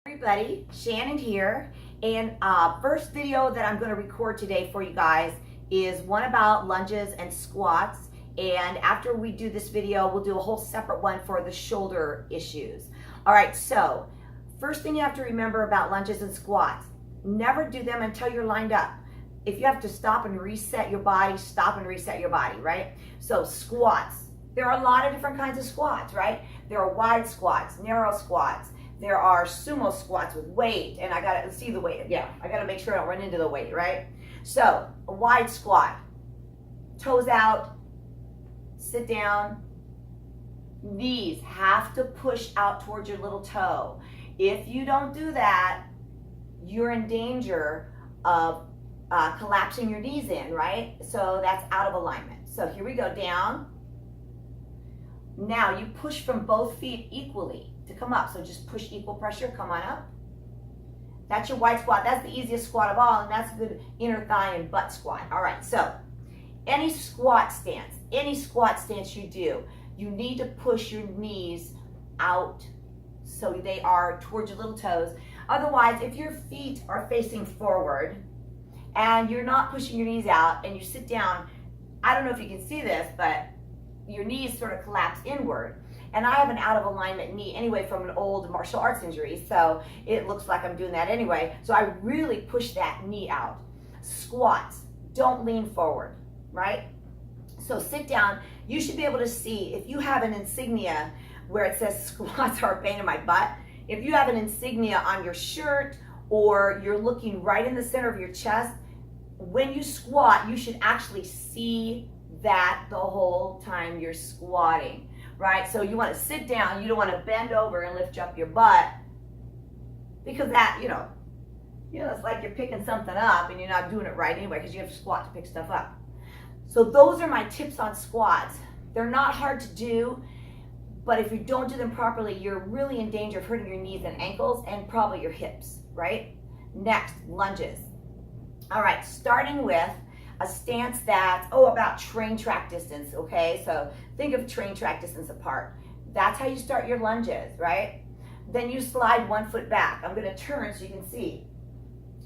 Everybody, Shannon here, and first video that I'm going to record today for you guys is one about lunges and squats, and after we do this video we'll do a whole separate one for the shoulder issues. Alright, so first thing you have to remember about lunges and squats, never do them until you're lined up. If you have to stop and reset your body, stop and reset your body, right? So squats, there are a lot of different kinds of squats, right? There are wide squats, narrow squats. There are sumo squats with weight, and I gotta see the weight. Yeah, I gotta make sure I don't run into the weight, right? So a wide squat, toes out, sit down, knees have to push out towards your little toe. If you don't do that, you're in danger of collapsing your knees in, right? So that's out of alignment. So here we go, down. Now you push from both feet equally to come up. So just push equal pressure, come on up. That's your wide squat. That's the easiest squat of all, and that's a good inner thigh and butt squat. All right, so any squat stance you do, you need to push your knees out so they are towards your little toes. Otherwise, if your feet are facing forward and you're not pushing your knees out and you sit down, I don't know if you can see this, but your knees sort of collapse inward. And I have an out of alignment knee anyway from an old martial arts injury, so it looks like I'm doing that anyway. So I really push that knee out. Squats, don't lean forward, right? So sit down. You should be able to see if you have an insignia where it says squats are a pain in my butt. If you have an insignia on your shirt or you're looking right in the center of your chest, when you squat, you should actually see that the whole time you're squatting, right? So you want to sit down, you don't want to bend over and lift up your butt, because that, you know, it's like you're picking something up and you're not doing it right anyway because you have to squat to pick stuff up. So those are my tips on squats. They're not hard to do, but if you don't do them properly, you're really in danger of hurting your knees and ankles and probably your hips, right? Next, lunges. All right, starting with a stance that's, about train track distance, okay? So think of train track distance apart. That's how you start your lunges, right? Then you slide 1 foot back. I'm gonna turn so you can see.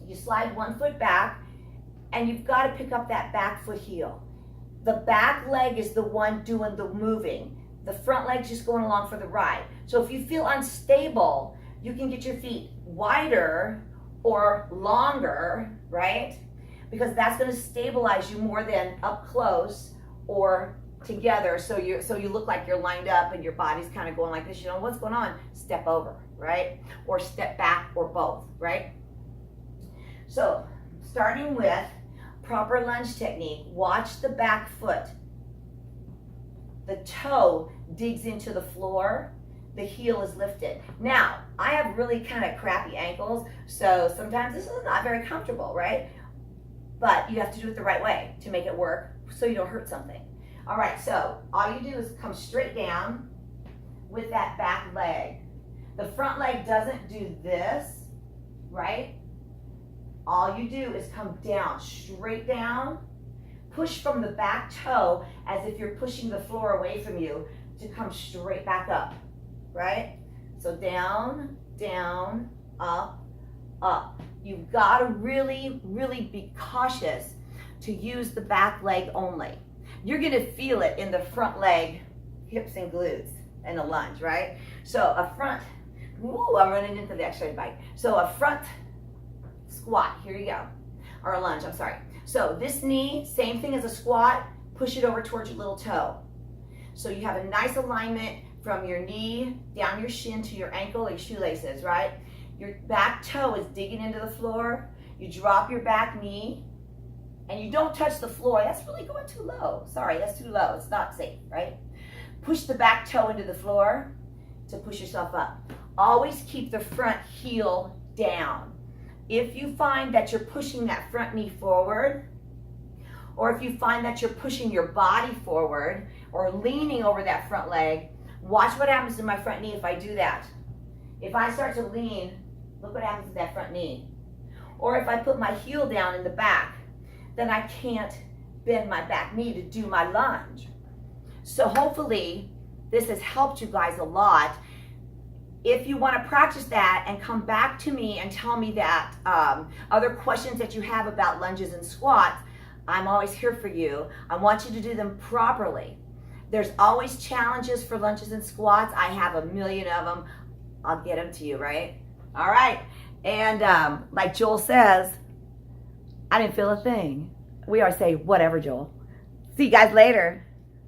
You slide 1 foot back, and you've gotta pick up that back foot heel. The back leg is the one doing the moving. The front leg's just going along for the ride. So if you feel unstable, you can get your feet wider or longer, right? Because that's going to stabilize you more than up close or together. So you look like you're lined up and your body's kind of going like this. You know what's going on? Step over, right? Or step back, or both, right? So starting with proper lunge technique, watch the back foot. The toe digs into the floor, the heel is lifted. Now, I have really kind of crappy ankles, so sometimes this is not very comfortable, right? But you have to do it the right way to make it work so you don't hurt something. All right, so all you do is come straight down with that back leg. The front leg doesn't do this, right? All you do is come down, straight down, push from the back toe as if you're pushing the floor away from you to come straight back up, right? So down, down, up, up. You've got to really, really be cautious to use the back leg only. You're going to feel it in the front leg, hips and glutes in a lunge, right? So a front, I'm running into the exercise bike. So a front squat, here you go, or a lunge, I'm sorry. So this knee, same thing as a squat, push it over towards your little toe. So you have a nice alignment from your knee down your shin to your ankle or your shoelaces, right? Your back toe is digging into the floor. You drop your back knee and you don't touch the floor. That's really going too low. Sorry, that's too low. It's not safe, right? Push the back toe into the floor to push yourself up. Always keep the front heel down. If you find that you're pushing that front knee forward, or if you find that you're pushing your body forward or leaning over that front leg, watch what happens to my front knee if I do that. If I start to lean, look what happens to that front knee. Or if I put my heel down in the back, then I can't bend my back knee to do my lunge. So hopefully this has helped you guys a lot. if you want to practice that and come back to me and tell me that other questions that you have about lunges and squats, I'm always here for you. I want you to do them properly. There's always challenges for lunges and squats. I have a million of them. I'll get them to you, right? All right. And like Joel says, I didn't feel a thing. We always say, whatever, Joel. See you guys later.